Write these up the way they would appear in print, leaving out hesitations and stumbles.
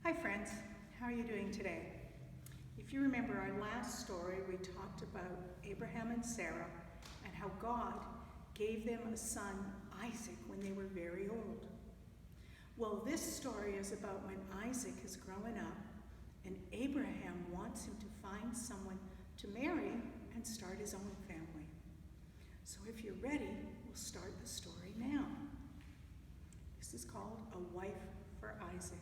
Hi friends, how are you doing today? If you remember our last story, we talked about Abraham and Sarah and how God gave them a son, Isaac, when they were very old. Well, this story is about when Isaac is growing up and Abraham wants him to find someone to marry and start his own family. So if you're ready, we'll start the story now. This is called A Wife for Isaac.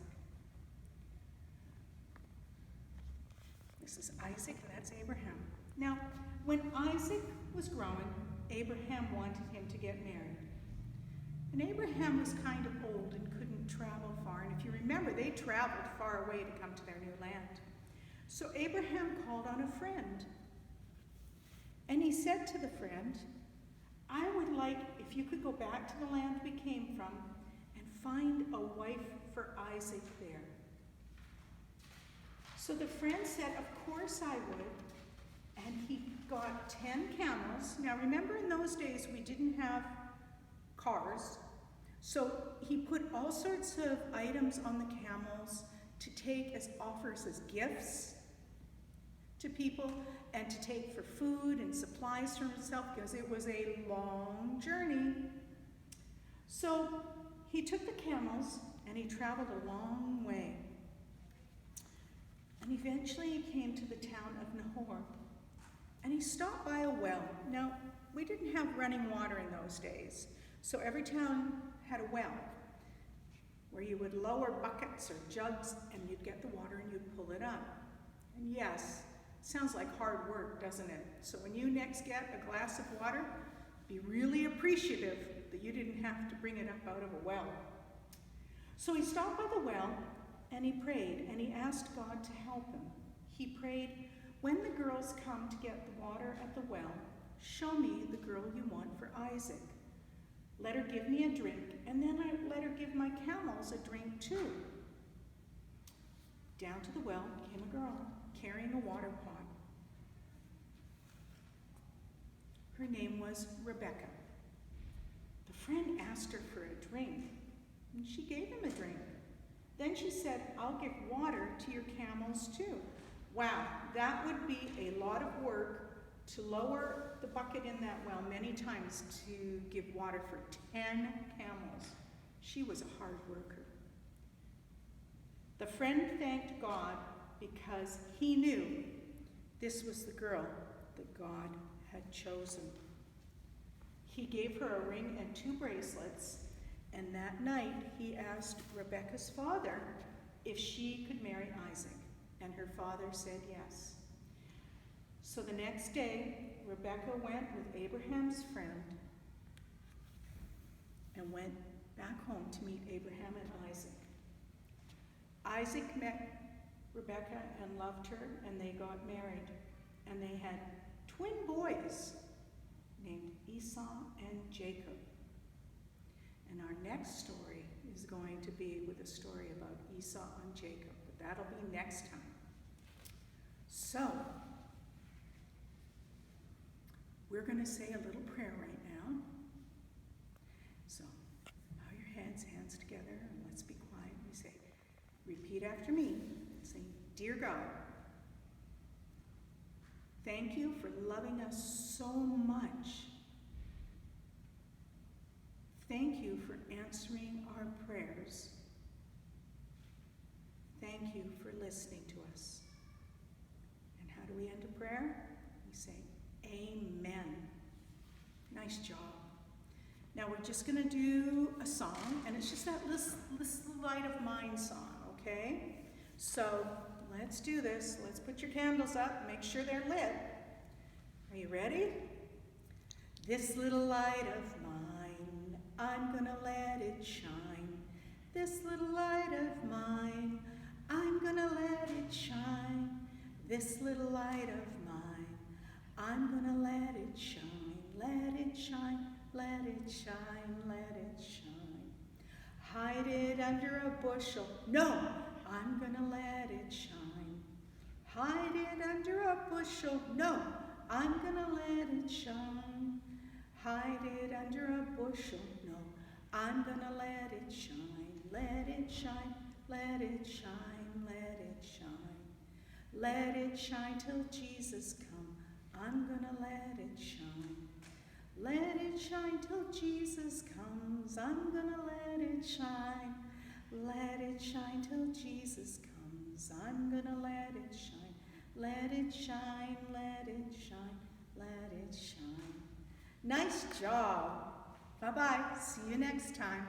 This is Isaac, and that's Abraham. Now, when Isaac was growing, Abraham wanted him to get married. And Abraham was kind of old and couldn't travel far. And if you remember, they traveled far away to come to their new land. So Abraham called on a friend. And he said to the friend, I would like if you could go back to the land we came from and find a wife for Isaac there. So the friend said, of course I would. And he got 10 camels. Now remember, in those days we didn't have cars. So he put all sorts of items on the camels to take as offers as gifts to people and to take for food and supplies for himself because it was a long journey. So he took the camels and he traveled a long way. And eventually he came to the town of Nahor. And he stopped by a well. Now, we didn't have running water in those days. So every town had a well where you would lower buckets or jugs and you'd get the water and you'd pull it up. And yes, sounds like hard work, doesn't it? So when you next get a glass of water, be really appreciative that you didn't have to bring it up out of a well. So he stopped by the well and he prayed and he asked God to help him. He prayed, when the girls come to get the water at the well, show me the girl you want for Isaac. Let her give me a drink, and then let her give my camels a drink too. Down to the well came a girl carrying a water pot. Her name was Rebecca. The friend asked her for a drink, and she gave him a drink. Then she said, I'll give water to your camels too. Wow, that would be a lot of work to lower the bucket in that well many times to give water for 10 camels. She was a hard worker. The friend thanked God because he knew this was the girl that God had chosen. He gave her a ring and 2 bracelets, and that night he asked Rebecca's father if she could marry Isaac, and her father said yes. So the next day, Rebecca went with Abraham's friend and went back home to meet Abraham and Isaac. Isaac met Rebecca and loved her, and they got married. And they had twin boys named Esau and Jacob. And our next story is going to be with a story about Esau and Jacob, but that'll be next time. So, we're going to say a little prayer right now. So, bow your heads, hands together, and let's be quiet. We say, repeat after me. Say, Dear God, thank you for loving us so much. Thank you for answering our prayers. Thank you for listening to us. And how do we end a prayer? We say, Amen. Nice job. Now we're just going to do a song, and it's just that Little Light of Mine song, okay? So let's do this. Let's put your candles up. Make sure they're lit. Are you ready? This little light of mine, I'm gonna let it shine. This little light of mine, I'm gonna let it shine. This little light of mine, I'm gonna let it shine. Let it shine, let it shine, let it shine. Hide it under a bushel. No, I'm gonna let it shine. Hide it under a bushel. No, I'm gonna let it shine. Hide it under a bushel. No, I'm gonna let it shine. Let it shine, let it shine, let it shine. Let it shine till Jesus come. I'm gonna let it shine. Let it shine till Jesus comes. I'm gonna let it shine. Let it shine till Jesus comes. I'm gonna let it shine. Let it shine, let it shine, let it shine. Nice job. Bye-bye. See you next time.